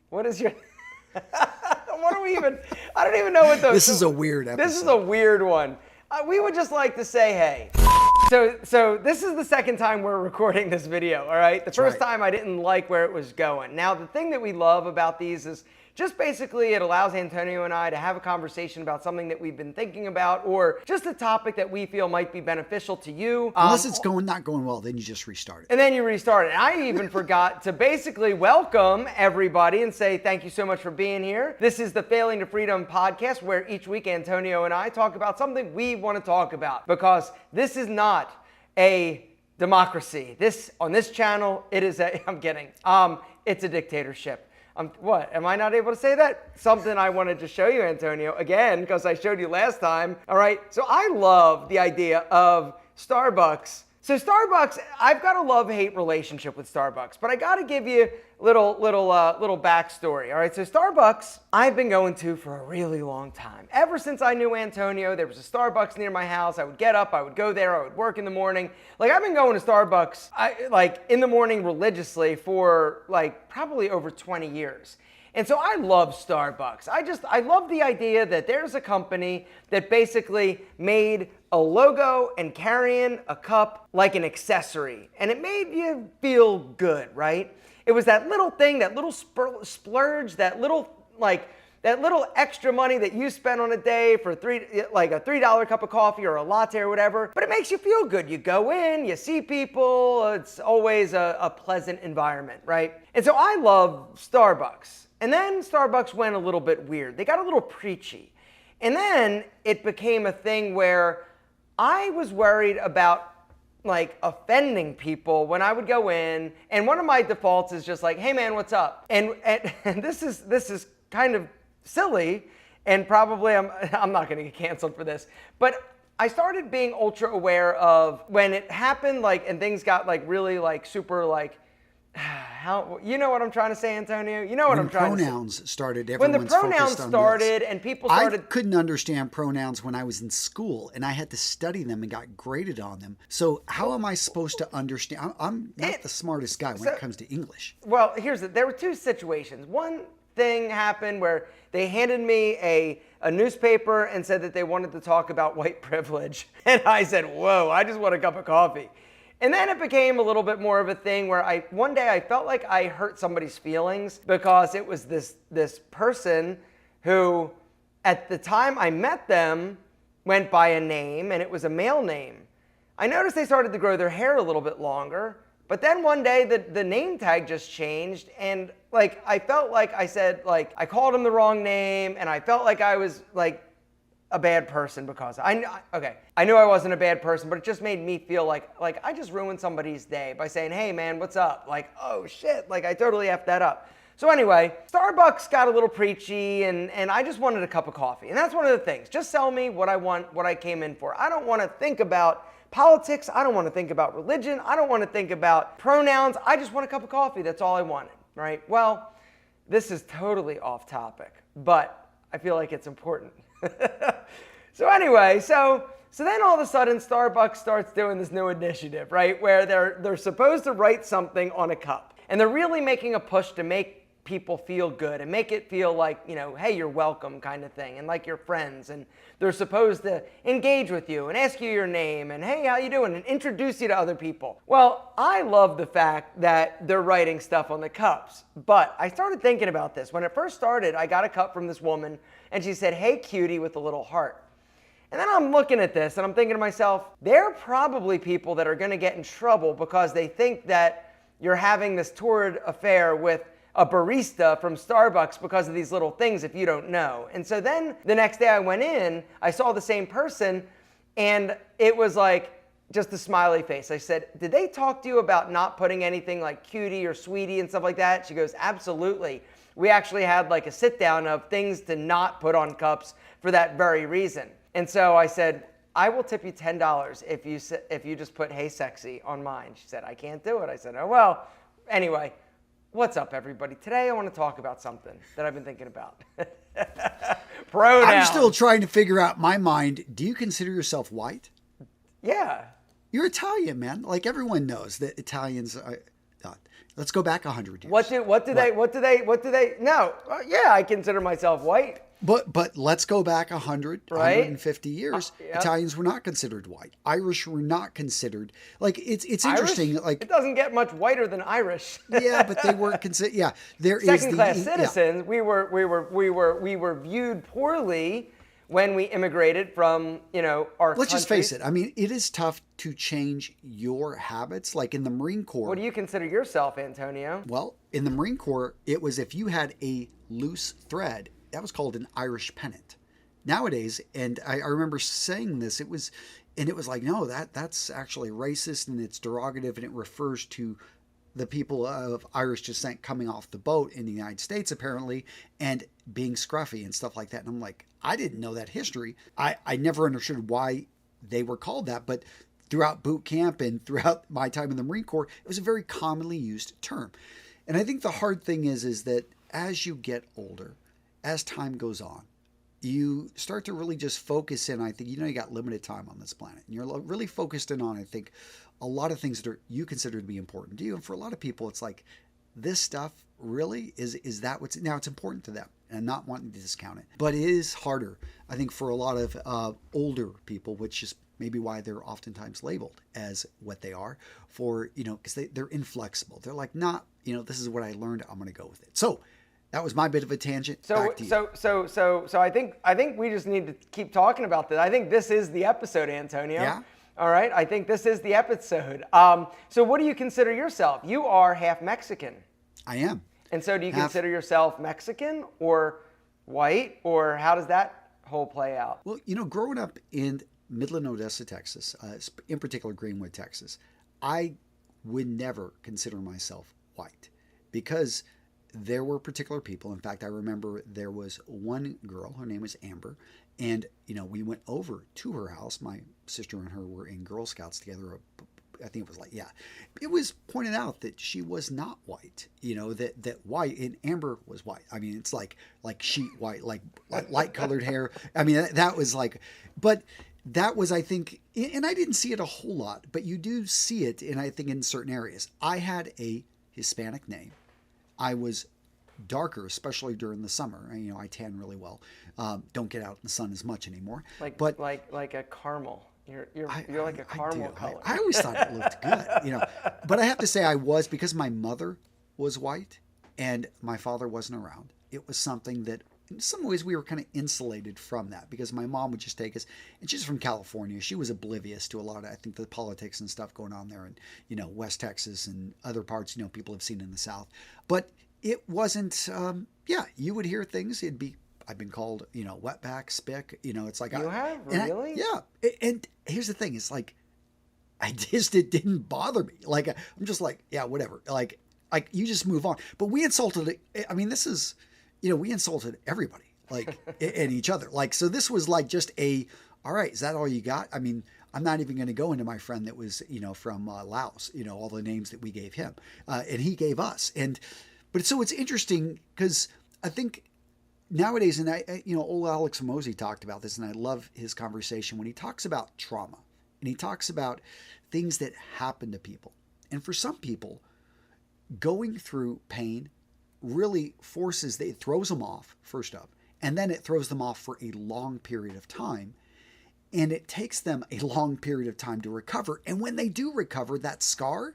What is your... What do we even... I don't even know what those... This is a weird episode. This is a weird one. We would just like to say, hey. So this is the second time we're recording this video, all right? The first time I didn't like where it was going. Now, the thing that we love about these is just basically it allows Antonio and I to have a conversation about something that we've been thinking about or just a topic that we feel might be beneficial to you. Unless it's not going well, then you just restart it. And then you restart it. And I even forgot to basically welcome everybody and say thank you so much for being here. This is the Failing to Freedom podcast where each week Antonio and I talk about something we want to talk about because this is not a democracy. On this channel, it is I'm kidding. It's a dictatorship. What? Am I not able to say that? Something I wanted to show you, Antonio, again, because I showed you last time. All right. So I love the idea of Starbucks. So Starbucks, I've got a love-hate relationship with Starbucks, but I got to give you a little backstory. All right. So Starbucks, I've been going to for a really long time. Ever since I knew Antonio, there was a Starbucks near my house. I would get up, I would go there, I would work in the morning. Like I've been going to Starbucks, in the morning religiously for probably over 20 years. And so I love Starbucks. I love the idea that there's a company that basically made a logo and carrying a cup like an accessory. And it made you feel good, right? It was that little thing, that little splurge, that little extra money that you spend on a day for a $3 cup of coffee or a latte or whatever, but it makes you feel good. You go in, you see people, it's always a pleasant environment, right? And so I love Starbucks. And then Starbucks went a little bit weird. They got a little preachy. And then it became a thing where I was worried about offending people when I would go in, and one of my defaults is just like, hey man, what's up? And this is kind of silly, and probably I'm not gonna get canceled for this, but I started being ultra aware of when it happened, and things got really super how, you know what I'm trying to say, Antonio? You know what I'm trying to say. When pronouns started, when the pronouns started and people started... I couldn't understand pronouns when I was in school, and I had to study them and got graded on them. So how am I supposed to understand? I'm not the smartest guy when it comes to English. Well, there were two situations. One thing happened where they handed me a newspaper and said that they wanted to talk about white privilege. And I said, whoa, I just want a cup of coffee. And then it became a little bit more of a thing where one day I felt like I hurt somebody's feelings because it was this person who, at the time I met them, went by a name, and it was a male name. I noticed they started to grow their hair a little bit longer, but then one day the name tag just changed, and I felt like I said, I called him the wrong name, and I felt like I was a bad person because I knew I wasn't a bad person, but it just made me feel like I just ruined somebody's day by saying, hey man, what's up? Oh shit, I totally effed that up. So anyway, Starbucks got a little preachy, and I just wanted a cup of coffee. And that's one of the things. Just sell me what I want, what I came in for. I don't want to think about politics. I don't want to think about religion. I don't want to think about pronouns. I just want a cup of coffee. That's all I wanted, right? Well, this is totally off topic, but I feel like it's important. So anyway, so then all of a sudden Starbucks starts doing this new initiative, right? Where they're supposed to write something on a cup. And they're really making a push to make people feel good and make it feel like, hey, you're welcome kind of thing, and like you're friends. And they're supposed to engage with you and ask you your name and, hey, how you doing? And introduce you to other people. Well, I love the fact that they're writing stuff on the cups. But I started thinking about this. When it first started, I got a cup from this woman, and she said, hey, cutie, with a little heart. And then I'm looking at this, and I'm thinking to myself, they're probably people that are going to get in trouble because they think that you're having this torrid affair with a barista from Starbucks because of these little things if you don't know. And so then the next day I went in, I saw the same person, and it was just a smiley face. I said, did they talk to you about not putting anything like cutie or sweetie and stuff like that? She goes, absolutely. We actually had a sit down of things to not put on cups for that very reason. And so I said, I will tip you $10 if you just put hey sexy on mine. She said, I can't do it. I said, oh well. Anyway, what's up everybody? Today I want to talk about something that I've been thinking about. Pronouns. I'm still trying to figure out my mind. Do you consider yourself white? Yeah. You're Italian, man. Everyone knows that Italians are... Let's go back 100 years. What do they? No, yeah, I consider myself white. But let's go back 100, Right? 150 years. Yep. Italians were not considered white. Irish were not considered. Like it's Irish? interesting. Like It doesn't get much whiter than Irish. yeah, but they weren't considered. Yeah, there is Second the class yeah. citizens. We were viewed poorly when we immigrated from our. Let's just face countries. it. I mean, it is tough to change your habits. Like in the Marine Corps. What do you consider yourself, Antonio? Well, in the Marine Corps, it was if you had a loose thread, that was called an Irish pennant. Nowadays, and I remember saying this, it was like, no, that's actually racist and it's derogative and it refers to the people of Irish descent coming off the boat in the United States, apparently, and being scruffy and stuff like that. And I'm like, I didn't know that history. I never understood why they were called that, but throughout boot camp and throughout my time in the Marine Corps, it was a very commonly used term. And I think the hard thing is that as you get older, as time goes on, you start to really just focus in. I think, you got limited time on this planet. And you're really focused in on, I think, a lot of things that you consider to be important to you. And for a lot of people, it's like, this stuff really is that what's, now it's important to them. And I'm not wanting to discount it. But it is harder, I think, for a lot of older people, which is maybe why they're oftentimes labeled as what they are, for, because they're inflexible. They're like, not, this is what I learned, I'm going to go with it. So that was my bit of a tangent. Back to you. So I think we just need to keep talking about this. I think this is the episode, Antonio. Yeah. All right. I think this is the episode. So what do you consider yourself? You are half Mexican. I am. And so do you consider yourself Mexican or white, or how does that whole play out? Well, growing up in Midland, Odessa, Texas, in particular Greenwood, Texas, I would never consider myself white because there were particular people. In fact, I remember there was one girl, her name was Amber, and, we went over to her house. My sister and her were in Girl Scouts together. I think it was it was pointed out that she was not white, that white, and Amber was white. I mean, it's like sheet white, like light colored hair. I mean, that was but that was, I think, and I didn't see it a whole lot, but you do see it, and I think in certain areas. I had a Hispanic name. I was darker, especially during the summer. I tan really well. Don't get out in the sun as much anymore. Like a caramel. You're like a caramel color. I always thought it looked good, But I have to say I was, because my mother was white and my father wasn't around. It was something that in some ways we were kind of insulated from that, because my mom would just take us, and she's from California. She was oblivious to a lot of, I think, the politics and stuff going on there in, West Texas and other parts, people have seen in the South. But it wasn't, you would hear things. I've been called, wetback, spick, it's like. You have? Really? Yeah. And here's the thing. It's like, it didn't bother me. Like, I'm just like, yeah, whatever. Like you just move on. But we insulted, I mean, this is, we insulted everybody, and each other. So this was just all right, is that all you got? I mean, I'm not even going to go into my friend that was, from Laos, all the names that we gave him, and he gave us. But so it's interesting because I think nowadays, and old Alex Mosey talked about this, and I love his conversation when he talks about trauma and he talks about things that happen to people. And for some people, going through pain really it throws them off, first up, and then it throws them off for a long period of time. And it takes them a long period of time to recover. And when they do recover, that scar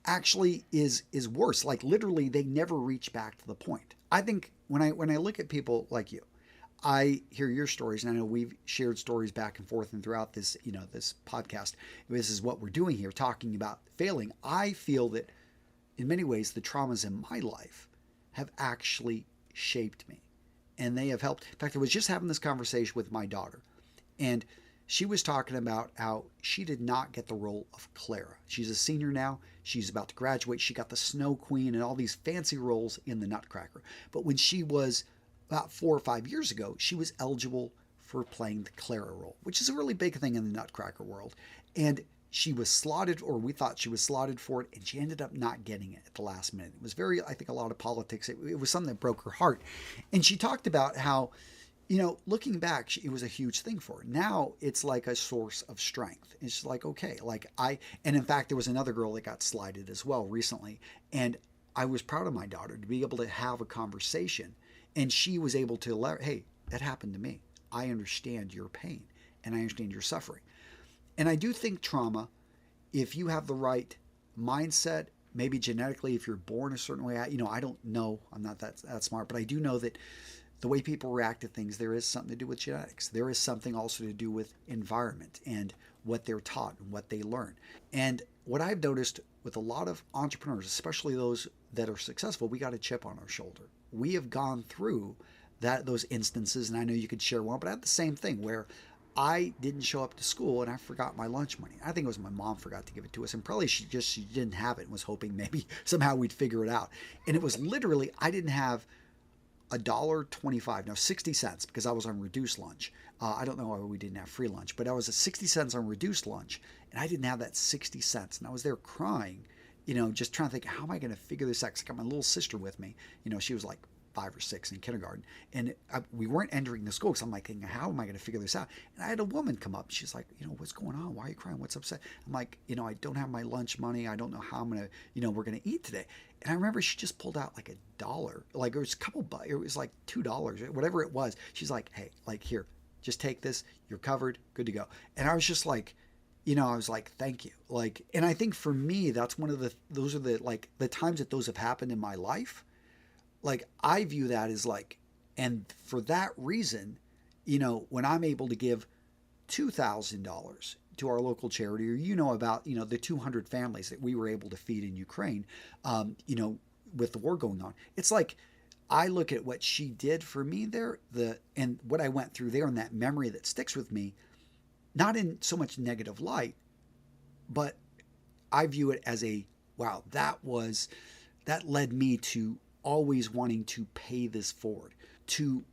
actually is worse. Like literally, they never reach back to the point. I think when I look at people like you, I hear your stories, and I know we've shared stories back and forth and throughout this, this podcast. This is what we're doing here, talking about failing. I feel that in many ways, the traumas in my life have actually shaped me, and they have helped. In fact, I was just having this conversation with my daughter, and she was talking about how she did not get the role of Clara. She's a senior now. She's about to graduate. She got the Snow Queen and all these fancy roles in the Nutcracker. But when she was about 4 or 5 years ago, she was eligible for playing the Clara role, which is a really big thing in the Nutcracker world. And she was slotted, or we thought she was slotted for it, and she ended up not getting it at the last minute. It was I think a lot of politics. It was something that broke her heart. And she talked about how, looking back, it was a huge thing for her. Now it's like a source of strength. It's like, okay, and in fact, there was another girl that got slided as well recently. And I was proud of my daughter to be able to have a conversation, and she was able to let, hey, that happened to me. I understand your pain and I understand your suffering. And I do think trauma, if you have the right mindset, maybe genetically, if you're born a certain way, I don't know, I'm not that smart, but I do know that the way people react to things, there is something to do with genetics. There is something also to do with environment and what they're taught and what they learn. And what I've noticed with a lot of entrepreneurs, especially those that are successful, we got a chip on our shoulder. We have gone through those instances, and I know you could share one, but I had the same thing where I didn't show up to school and I forgot my lunch money. I think it was my mom forgot to give it to us, and probably she didn't have it and was hoping maybe somehow we'd figure it out. And it was literally, I didn't have $1.25, no, 60 cents, because I was on reduced lunch. I don't know why we didn't have free lunch, but I was at 60 cents on reduced lunch, and I didn't have that 60 cents. And I was there crying, just trying to think, how am I going to figure this out? 'Cause I got my little sister with me. She was like 5 or 6 in kindergarten, and we weren't entering the school, because I'm like thinking, how am I going to figure this out? And I had a woman come up. She's like, what's going on? Why are you crying? What's upset? I'm like, I don't have my lunch money. I don't know how I'm going to, we're going to eat today. And I remember she just pulled out like $1. Like it was it was like $2, whatever it was. She's like, hey, like, here, just take this. You're covered. Good to go. And I was just like, I was like, thank you. Like, and I think for me, that's those are the times that those have happened in my life. Like, I view that as like, and for that reason, when I'm able to give $2,000 to our local charity, or about the 200 families that we were able to feed in Ukraine, with the war going on, it's like I look at what she did for me there, and what I went through there, and that memory that sticks with me, not in so much negative light, but I view it as wow, that led me to always wanting to pay this forward, to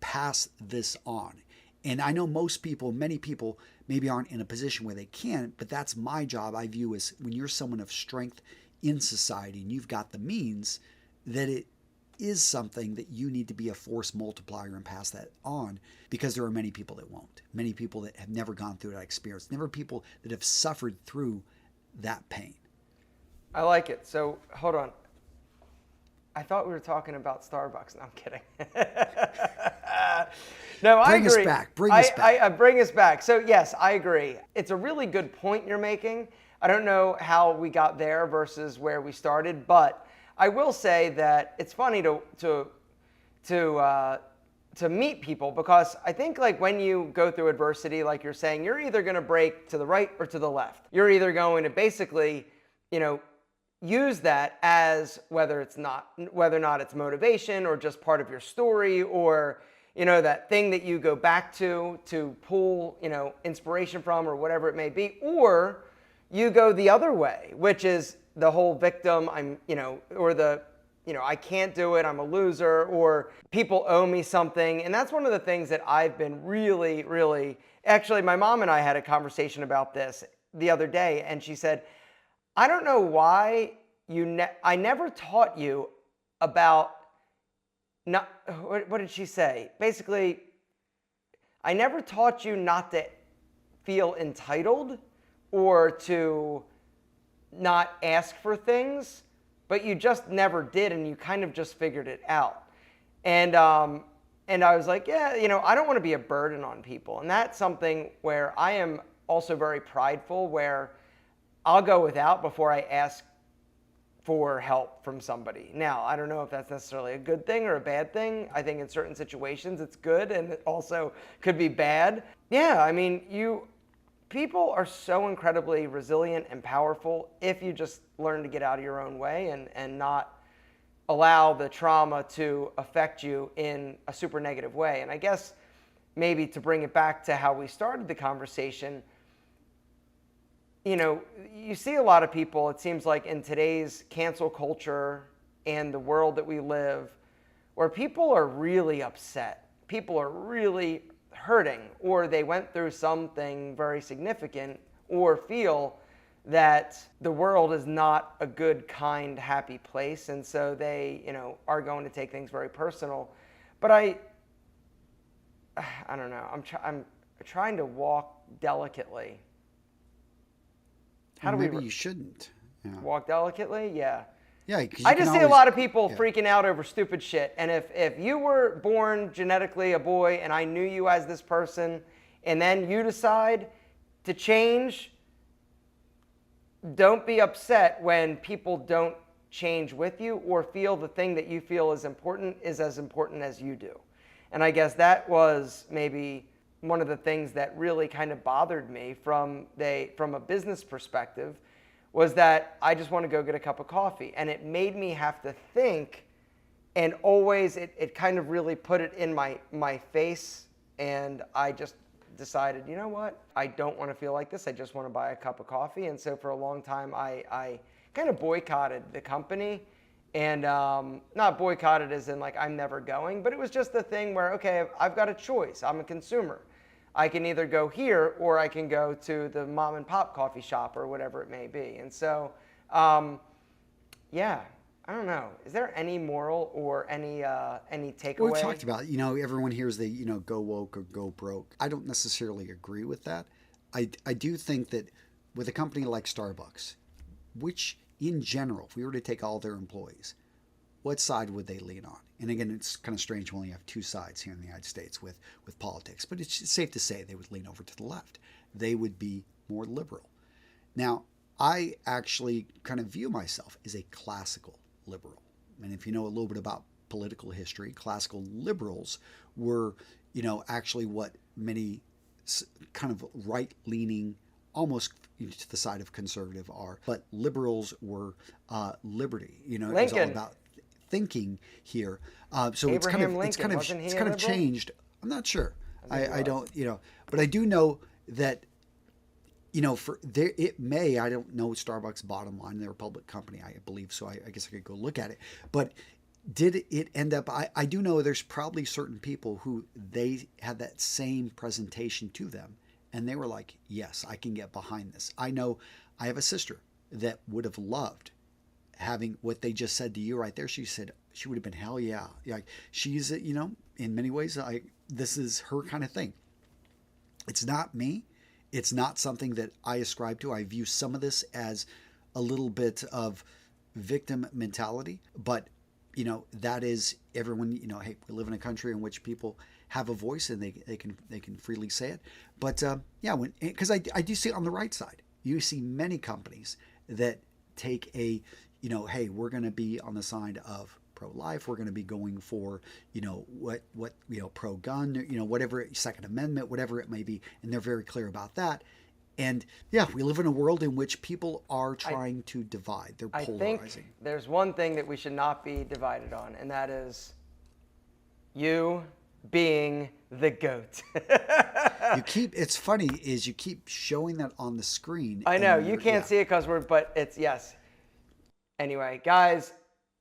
pass this on. And I know many people maybe aren't in a position where they can, but that's my job. I view as, when you're someone of strength in society and you've got the means, that it is something that you need to be a force multiplier and pass that on, because there are many people that won't. Many people that have never gone through that experience, never people that have suffered through that pain. I like it. So hold on. I thought we were talking about Starbucks. No, I'm kidding. No, I agree. Bring us back. Bring us back. So yes, I agree. It's a really good point you're making. I don't know how we got there versus where we started, but I will say that it's funny to meet people, because I think, like, when you go through adversity, like you're saying, you're either going to break to the right or to the left. You're either going to basically, use that as whether or not it's motivation or just part of your story, or that thing that you go back to pull inspiration from, or whatever it may be, or you go the other way, which is the whole victim, or the I can't do it, I'm a loser, or people owe me something. And that's one of the things that I've been really, really, actually, my mom and I had a conversation about this the other day, and she said, I don't know why I never taught you about, what did she say? Basically, I never taught you not to feel entitled or to not ask for things, but you just never did, and you kind of just figured it out. And I was like, yeah, I don't want to be a burden on people. And that's something where I am also very prideful, where I'll go without before I ask for help from somebody. Now, I don't know if that's necessarily a good thing or a bad thing. I think in certain situations it's good, and it also could be bad. Yeah, I mean, people are so incredibly resilient and powerful if you just learn to get out of your own way and not allow the trauma to affect you in a super negative way. And I guess maybe to bring it back to how we started the conversation, you see a lot of people, it seems like, in today's cancel culture and the world that we live, where people are really upset. People are really hurting, or they went through something very significant, or feel that the world is not a good, kind, happy place. And so they, are going to take things very personal. But I don't know. I'm trying to walk delicately. Maybe you shouldn't. Yeah. Walk delicately? Yeah. Yeah, 'cause you I can just see a always- lot of people yeah. freaking out over stupid shit. And if you were born genetically a boy and I knew you as this person, and then you decide to change, don't be upset when people don't change with you or feel the thing that you feel is important is as important as you do. And I guess that was maybe one of the things that really kind of bothered me from a business perspective, was that I just want to go get a cup of coffee. And it made me have to think, and always it kind of really put it in my face. And I just decided, you know what? I don't want to feel like this. I just want to buy a cup of coffee. And so for a long time, I kind of boycotted the company. And not boycotted as in like I'm never going, but it was just the thing where, okay, I've got a choice. I'm a consumer. I can either go here or I can go to the mom and pop coffee shop or whatever it may be. And so, yeah, I don't know. Is there any moral or any takeaway? Well, we talked about, everyone hears the, go woke or go broke. I don't necessarily agree with that. I do think that with a company like Starbucks, which in general, if we were to take all their employees, what side would they lean on? And again, it's kind of strange when you have two sides here in the United States with politics, but it's safe to say they would lean over to the left. They would be more liberal. Now, I actually kind of view myself as a classical liberal. And if you know a little bit about political history, classical liberals were, actually what many kind of right-leaning, almost to the side of conservative are. But liberals were liberty. It was all about thinking here. So Abraham it's kind Lincoln, of changed. I'm not sure. I don't, but I do know that, it may, I don't know Starbucks' bottom line. They're a public company, I believe. So I guess I could go look at it. But did it end up, I do know there's probably certain people who they had that same presentation to them. And they were like, yes, I can get behind this. I know I have a sister that would have loved having what they just said to you right there. She said she would have been, hell yeah. Like she's, in many ways, this is her kind of thing. It's not me. It's not something that I ascribe to. I view some of this as a little bit of victim mentality, but that is everyone, hey, we live in a country in which people have a voice and they can freely say it. But because I do see on the right side, you see many companies that take a, hey, we're going to be on the side of pro-life. We're going to be going for, pro-gun, whatever, Second Amendment, whatever it may be. And they're very clear about that. And yeah, we live in a world in which people are trying to divide. They're polarizing. I think there's one thing that we should not be divided on, and that is you being the GOAT. It's funny is you keep showing that on the screen. I know you can't see it but it's yes. Anyway, guys,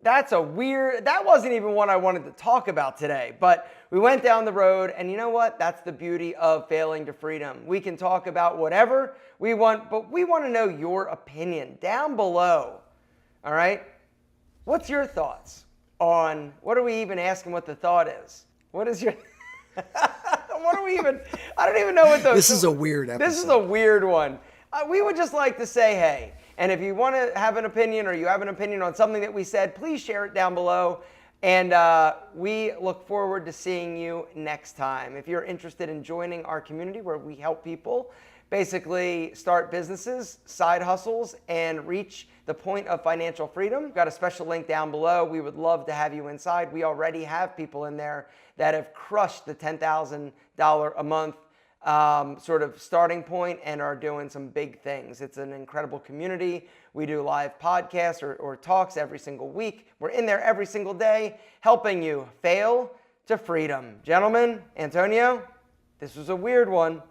that wasn't even one I wanted to talk about today, but we went down the road, and you know what? That's the beauty of failing to freedom. We can talk about whatever we want, but we want to know your opinion down below. All right? What's your thoughts on, what are we even asking what the thought is? What is your, what are we even, I don't even know what those. This is a weird episode. This is a weird one. We would just like to say, hey, and if you want to have an opinion or you have an opinion on something that we said, please share it down below. And we look forward to seeing you next time. If you're interested in joining our community where we help people basically start businesses, side hustles, and reach the point of financial freedom, we've got a special link down below. We would love to have you inside. We already have people in there that have crushed the $10,000 a month sort of starting point and are doing some big things. It's an incredible community. We do live podcasts or talks every single week. We're in there every single day helping you fail to freedom. Gentlemen, Antonio, this was a weird one.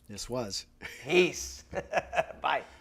This was. Peace. Bye.